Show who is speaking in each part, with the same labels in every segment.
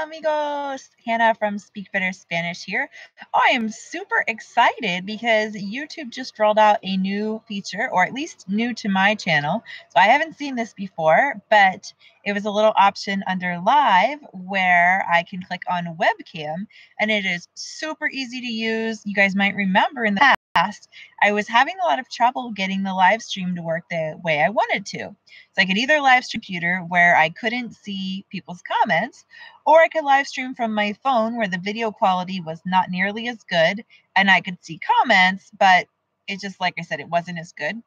Speaker 1: amigos! Hannah from Speak Better Spanish here. I am super excited because YouTube just rolled out a new feature, or at least new to my channel. So I haven't seen this before, but it was a little option under Live where I can click on webcam, and it is super easy to use. You guys might remember in the past, I was having a lot of trouble getting the live stream to work the way I wanted to. So I could either live stream computer where I couldn't see people's comments, or I could live stream from my phone where the video quality was not nearly as good and I could see comments, but it just, like I said, it wasn't as good.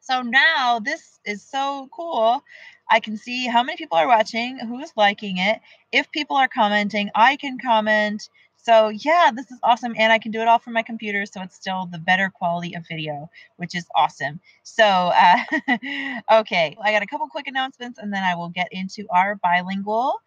Speaker 1: So now this is so cool. I can see how many people are watching, who's liking it. If people are commenting, I can comment. So yeah, this is awesome. And I can do it all from my computer. So it's still the better quality of video, which is awesome. So, okay, I got a couple quick announcements and then I will get into our bilingual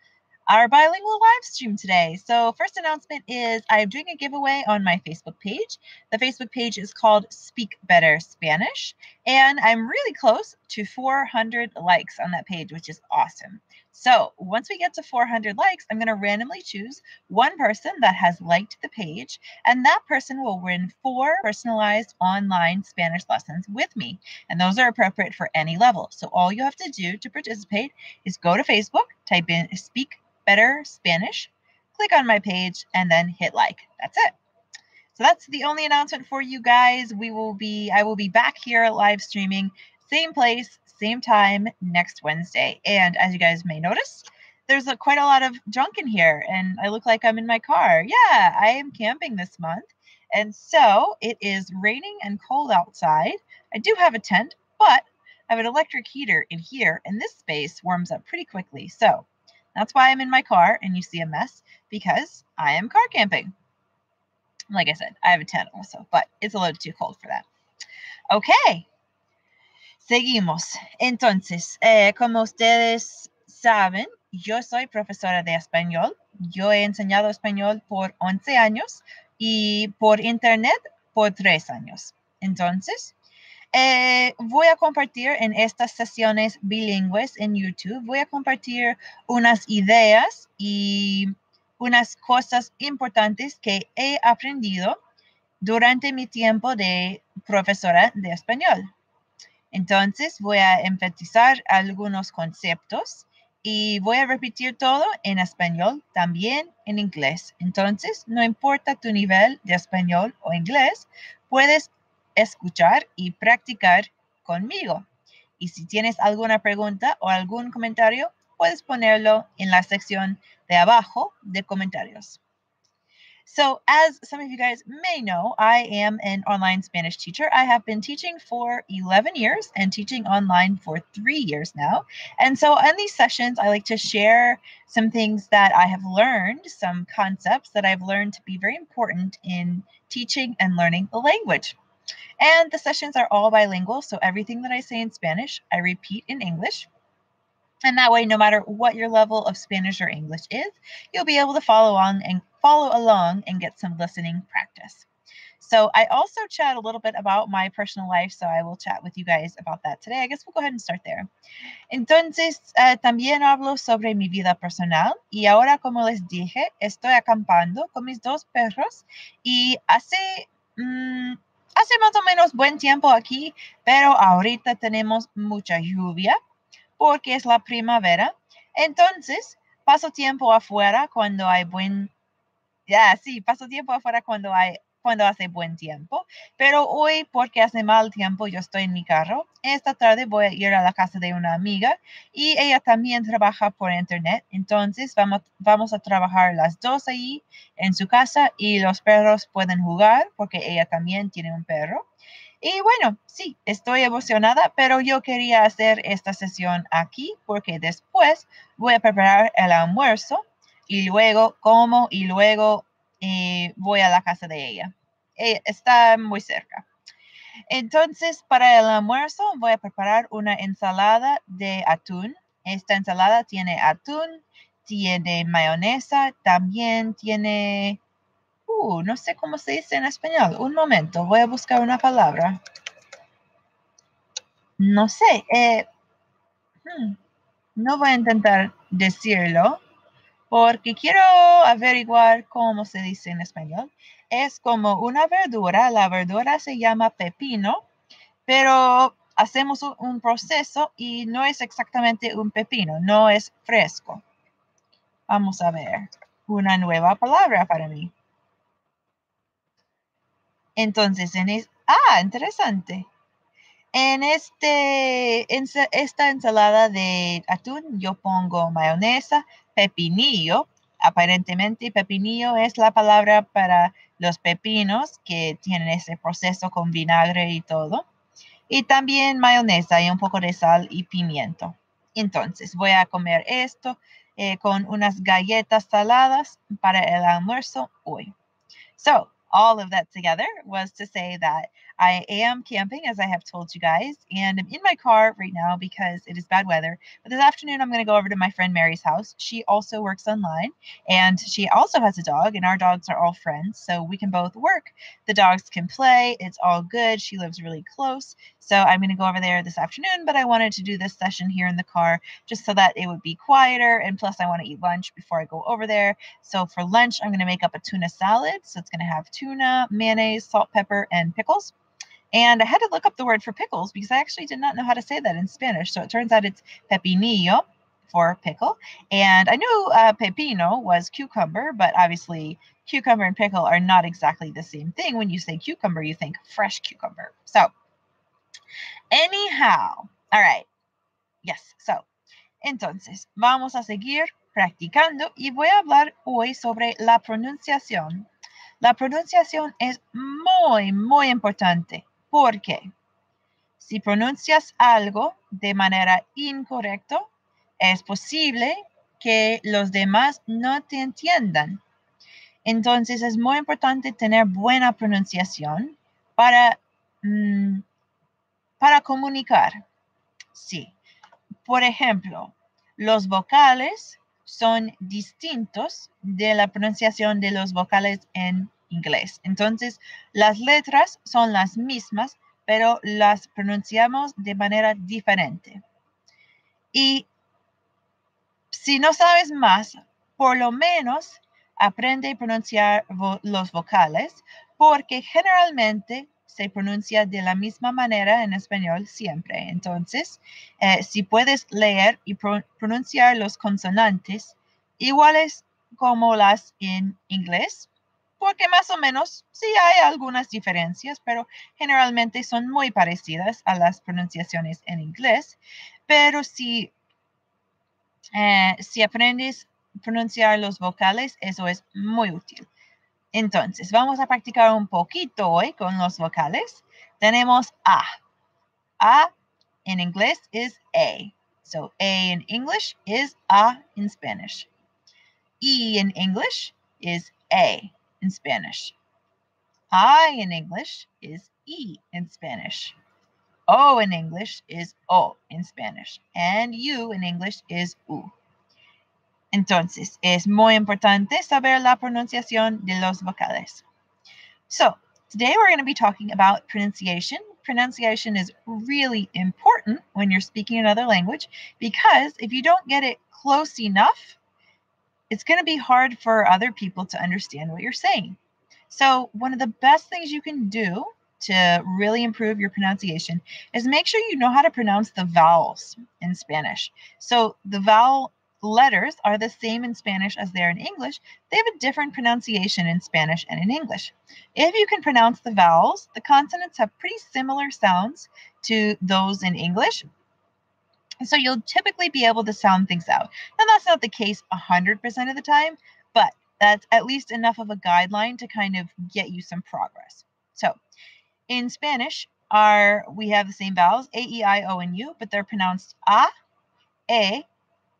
Speaker 1: live stream today. So first announcement is I'm doing a giveaway on my Facebook page. The Facebook page is called Speak Better Spanish, and I'm really close to 400 likes on that page, which is awesome. So once we get to 400 likes, I'm going to randomly choose one person that has liked the page, and that person will win 4 personalized online Spanish lessons with me. And those are appropriate for any level. So all you have to do to participate is go to Facebook, type in Speak Better Spanish, click on my page, and then hit like. That's it. So that's the only announcement for you guys. I will be back here live streaming, same place, same time next Wednesday. And as you guys may notice, there's quite a lot of junk in here, and I look like I'm in my car. Yeah, I am camping this month, and so it is raining and cold outside. I do have a tent, but I have an electric heater in here, and this space warms up pretty quickly. So that's why I'm in my car and you see a mess, because I am car camping. Like I said, I have a tent also, but it's a little too cold for that. Okay, seguimos. Entonces, como ustedes saben, yo soy profesora de español. Yo he enseñado español por 11 años y por internet por 3 años. Entonces, voy a compartir en estas sesiones bilingües en YouTube, voy a compartir unas ideas y unas cosas importantes que he aprendido durante mi tiempo de profesora de español. Entonces voy a enfatizar algunos conceptos y voy a repetir todo en español, también en inglés. Entonces, no importa tu nivel de español o inglés, puedes escuchar y practicar conmigo. Y si tienes alguna pregunta o algún comentario, puedes ponerlo en la sección de abajo de comentarios. So as some of you guys may know, I am an online Spanish teacher. I have been teaching for 11 years and teaching online for 3 years now. And so in these sessions, I like to share some things that I have learned, some concepts that I've learned to be very important in teaching and learning the language. And the sessions are all bilingual, so everything that I say in Spanish, I repeat in English. And that way, no matter what your level of Spanish or English is, you'll be able to follow along and get some listening practice. So I also chat a little bit about my personal life, so I will chat with you guys about that today. I guess we'll go ahead and start there. Entonces, también hablo sobre mi vida personal y ahora, como les dije, estoy acampando con mis 2 perros y hace más o menos buen tiempo aquí, pero ahorita tenemos mucha lluvia porque es la primavera. Entonces, paso tiempo afuera cuando hay paso tiempo afuera cuando hace buen tiempo. Pero hoy, porque hace mal tiempo, yo estoy en mi carro. Esta tarde voy a ir a la casa de una amiga y ella también trabaja por internet. Entonces, vamos a trabajar las 2 ahí en su casa y los perros pueden jugar porque ella también tiene un perro. Y bueno, sí, estoy emocionada, pero yo quería hacer esta sesión aquí porque después voy a preparar el almuerzo y luego como y luego voy a la casa de ella. Está muy cerca. Entonces, para el almuerzo voy a preparar una ensalada de atún. Esta ensalada tiene atún, tiene mayonesa, también tiene... no sé cómo se dice en español. Un momento, voy a buscar una palabra. No sé. No voy a intentar decirlo porque quiero averiguar cómo se dice en español. Es como una verdura, la verdura se llama pepino, pero hacemos un proceso y no es exactamente un pepino, no es fresco. Vamos a ver, una nueva palabra para mí. Entonces, interesante. En esta ensalada de atún yo pongo mayonesa, pepinillo. Aparentemente pepinillo es la palabra para los pepinos que tienen ese proceso con vinagre y todo. Y también mayonesa y un poco de sal y pimiento. Entonces voy a comer esto con unas galletas saladas para el almuerzo hoy. So, all of that together was to say that I am camping, as I have told you guys, and I'm in my car right now because it is bad weather. But this afternoon, I'm going to go over to my friend Mary's house. She also works online, and she also has a dog, and our dogs are all friends, so we can both work. The dogs can play. It's all good. She lives really close. So I'm going to go over there this afternoon, but I wanted to do this session here in the car just so that it would be quieter. And plus, I want to eat lunch before I go over there. So for lunch, I'm going to make up a tuna salad. So it's going to have tuna, mayonnaise, salt, pepper, and pickles. And I had to look up the word for pickles because I actually did not know how to say that in Spanish. So it turns out it's pepinillo for pickle. And I knew pepino was cucumber, but obviously cucumber and pickle are not exactly the same thing. When you say cucumber, you think fresh cucumber. So anyhow, all right. Yes, so entonces vamos a seguir practicando y voy a hablar hoy sobre la pronunciación. La pronunciación es muy, muy importante porque si pronuncias algo de manera incorrecta, es posible que los demás no te entiendan. Entonces es muy importante tener buena pronunciación para, para comunicar. Sí. Por ejemplo, los vocales son distintos de la pronunciación de los vocales en inglés. Entonces, las letras son las mismas, pero las pronunciamos de manera diferente. Y si no sabes más, por lo menos aprende a pronunciar los vocales, porque generalmente se pronuncia de la misma manera en español siempre. Entonces, si puedes leer y pronunciar los consonantes iguales como las en inglés, porque más o menos sí hay algunas diferencias, pero generalmente son muy parecidas a las pronunciaciones en inglés. Pero si aprendes a pronunciar los vocales, eso es muy útil. Entonces, vamos a practicar un poquito hoy con los vocales. Tenemos A. A in English is A. So A in English is A in Spanish. E in English is A in Spanish. I in English is E in Spanish. O in English is O in Spanish. And U in English is U. Entonces, es muy importante saber la pronunciación de los vocales. So, today we're going to be talking about pronunciation. Pronunciation is really important when you're speaking another language because if you don't get it close enough, it's going to be hard for other people to understand what you're saying. So, one of the best things you can do to really improve your pronunciation is make sure you know how to pronounce the vowels in Spanish. So, the vowel letters are the same in Spanish as they are in English. They have a different pronunciation in Spanish and in English. If you can pronounce the vowels, the consonants have pretty similar sounds to those in English. So you'll typically be able to sound things out. Now, that's not the case 100% of the time, but that's at least enough of a guideline to kind of get you some progress. So in Spanish, we have the same vowels, A, E, I, O, and U, but they're pronounced A,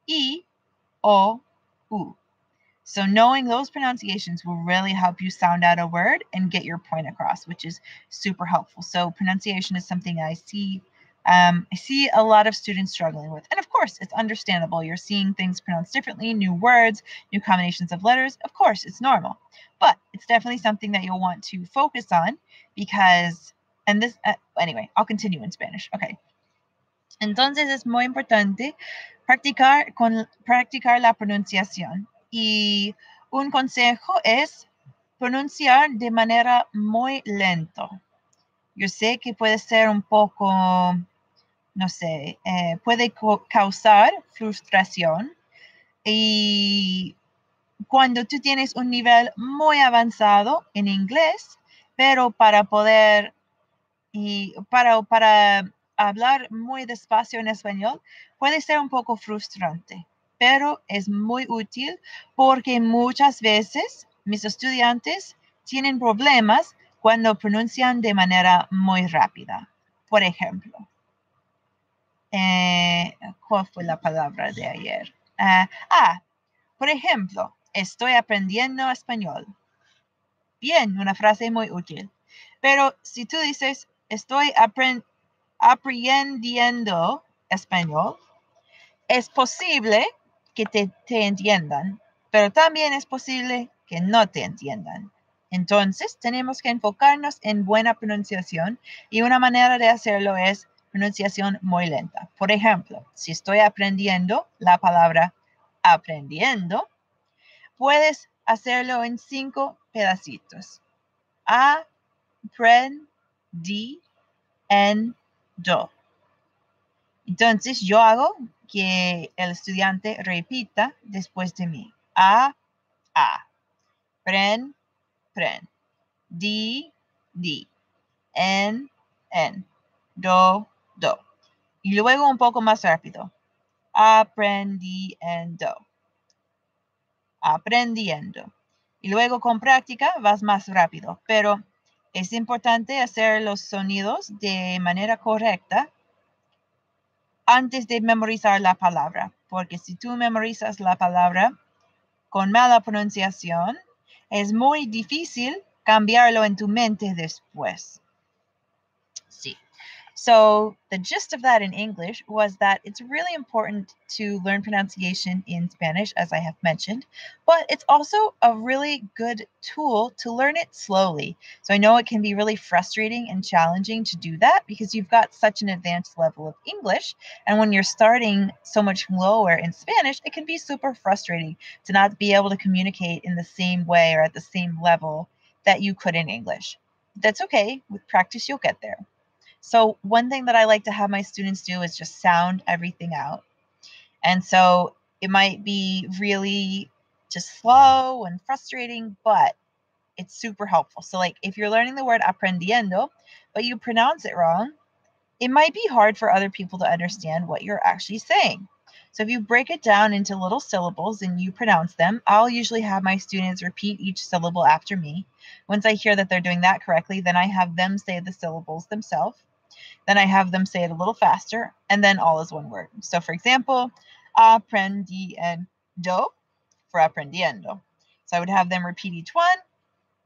Speaker 1: E, O, U. So knowing those pronunciations will really help you sound out a word and get your point across, which is super helpful. So pronunciation is something I see a lot of students struggling with. And of course, it's understandable. You're seeing things pronounced differently, new words, new combinations of letters. Of course, it's normal. But it's definitely something that you'll want to focus on because, anyway, I'll continue in Spanish. Okay. Entonces es muy importante practicar la pronunciación. Y un consejo es pronunciar de manera muy lento. Yo sé que puede ser un poco, no sé, puede causar frustración. Y cuando tú tienes un nivel muy avanzado en inglés, pero para poder y para hablar muy despacio en español puede ser un poco frustrante, pero es muy útil porque muchas veces mis estudiantes tienen problemas cuando pronuncian de manera muy rápida. Por ejemplo, ¿cuál fue la palabra de ayer? Por ejemplo, estoy aprendiendo español. Bien, una frase muy útil. Pero si tú dices, estoy aprendiendo español, es posible que te entiendan, pero también es posible que no te entiendan. Entonces, tenemos que enfocarnos en buena pronunciación y una manera de hacerlo es pronunciación muy lenta. Por ejemplo, si estoy aprendiendo la palabra aprendiendo, puedes hacerlo en 5 pedacitos. Aprendiendo. Entonces yo hago que el estudiante repita después de mí. Pren, pren. Di. En. Do. Y luego un poco más rápido. Aprendiendo. Y luego con práctica vas más rápido, pero es importante hacer los sonidos de manera correcta antes de memorizar la palabra, porque si tú memorizas la palabra con mala pronunciación, es muy difícil cambiarlo en tu mente después. Sí. So the gist of that in English was that it's really important to learn pronunciation in Spanish, as I have mentioned, but it's also a really good tool to learn it slowly. So I know it can be really frustrating and challenging to do that because you've got such an advanced level of English. And when you're starting so much lower in Spanish, it can be super frustrating to not be able to communicate in the same way or at the same level that you could in English. That's okay. With practice, you'll get there. So one thing that I like to have my students do is just sound everything out. And so it might be really just slow and frustrating, but it's super helpful. So like if you're learning the word aprendiendo, but you pronounce it wrong, it might be hard for other people to understand what you're actually saying. So if you break it down into little syllables and you pronounce them, I'll usually have my students repeat each syllable after me. Once I hear that they're doing that correctly, then I have them say the syllables themselves. Then I have them say it a little faster, and then all is one word. So for example, aprendiendo for aprendiendo. So I would have them repeat each one,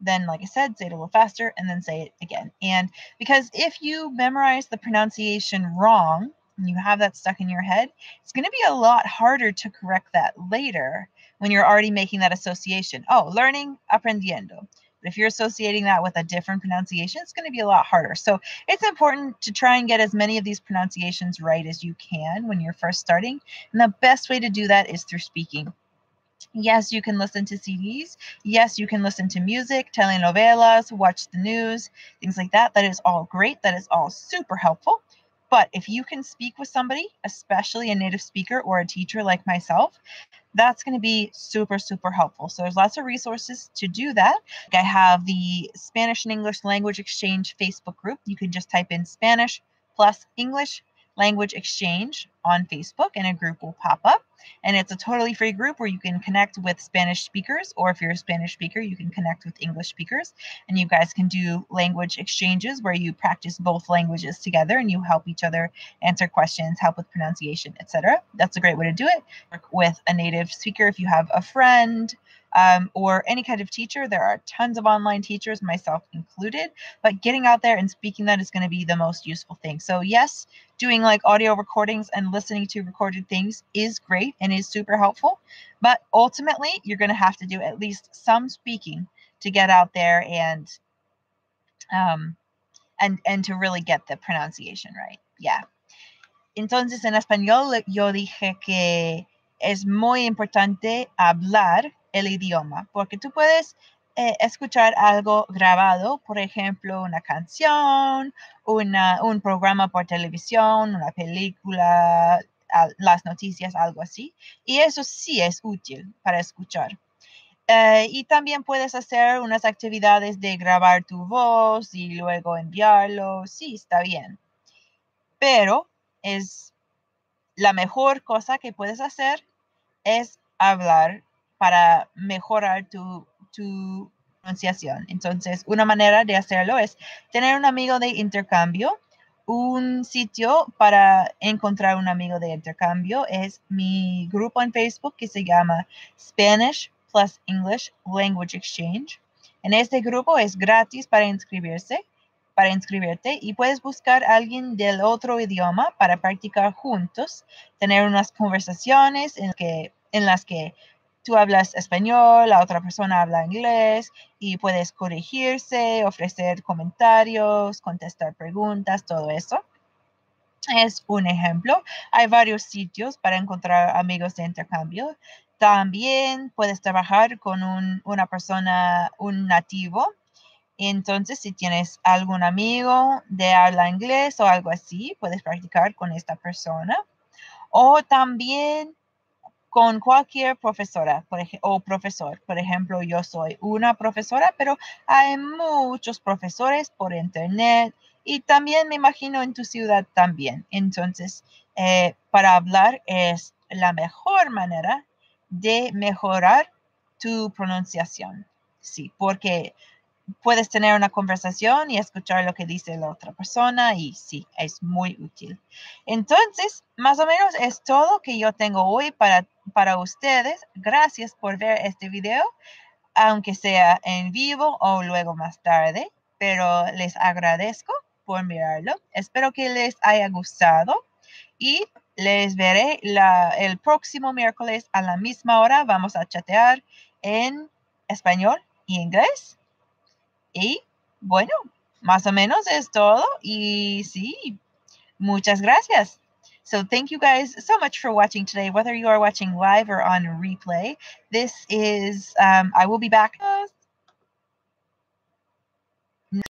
Speaker 1: then, like I said, say it a little faster, and then say it again. And because if you memorize the pronunciation wrong, and you have that stuck in your head, it's going to be a lot harder to correct that later when you're already making that association. Oh, learning, aprendiendo. But if you're associating that with a different pronunciation, it's going to be a lot harder. So it's important to try and get as many of these pronunciations right as you can when you're first starting. And the best way to do that is through speaking. Yes, you can listen to CDs. Yes, you can listen to music, telenovelas, watch the news, things like that. That is all great. That is all super helpful. But if you can speak with somebody, especially a native speaker or a teacher like myself, that's going to be super, super helpful. So there's lots of resources to do that. I have the Spanish and English Language Exchange Facebook group. You can just type in Spanish plus English Language Exchange on Facebook and a group will pop up. And it's a totally free group where you can connect with Spanish speakers, or if you're a Spanish speaker, you can connect with English speakers. And you guys can do language exchanges where you practice both languages together and you help each other answer questions, help with pronunciation, etc. That's a great way to do it. Work with a native speaker if you have a friend, or any kind of teacher. There are tons of online teachers, myself included, but getting out there and speaking that is going to be the most useful thing. So yes, doing like audio recordings and listening to recorded things is great and is super helpful, but ultimately you're going to have to do at least some speaking to get out there and to really get the pronunciation right. Yeah. Entonces en español yo dije que es muy importante hablar el idioma, porque tú puedes escuchar algo grabado, por ejemplo, una canción, un programa por televisión, una película, las noticias, algo así, y eso sí es útil para escuchar. Y también puedes hacer unas actividades de grabar tu voz y luego enviarlo. Sí, está bien. Pero es la mejor cosa que puedes hacer es hablar para mejorar tu pronunciación. Entonces, una manera de hacerlo es tener un amigo de intercambio. Un sitio para encontrar un amigo de intercambio es mi grupo en Facebook que se llama Spanish plus English Language Exchange. En este grupo es gratis para inscribirte y puedes buscar a alguien del otro idioma para practicar juntos, tener unas conversaciones en las que tú hablas español, la otra persona habla inglés y puedes corregirse, ofrecer comentarios, contestar preguntas, todo eso. Es un ejemplo. Hay varios sitios para encontrar amigos de intercambio. También puedes trabajar con una persona, un nativo. Entonces, si tienes algún amigo de habla inglés o algo así, puedes practicar con esta persona. O también con cualquier profesora o profesor. Por ejemplo, yo soy una profesora, pero hay muchos profesores por internet y también me imagino en tu ciudad también. Entonces, para hablar es la mejor manera de mejorar tu pronunciación. Sí, porque puedes tener una conversación y escuchar lo que dice la otra persona y sí, es muy útil. Entonces, más o menos es todo que yo tengo hoy para ustedes. Gracias por ver este video, aunque sea en vivo o luego más tarde, pero les agradezco por mirarlo. Espero que les haya gustado y les veré el próximo miércoles a la misma hora. Vamos a chatear en español y inglés. Y bueno, más o menos es todo. Y sí, muchas gracias. So thank you guys so much for watching today, whether you are watching live or on replay. This is, I will be back.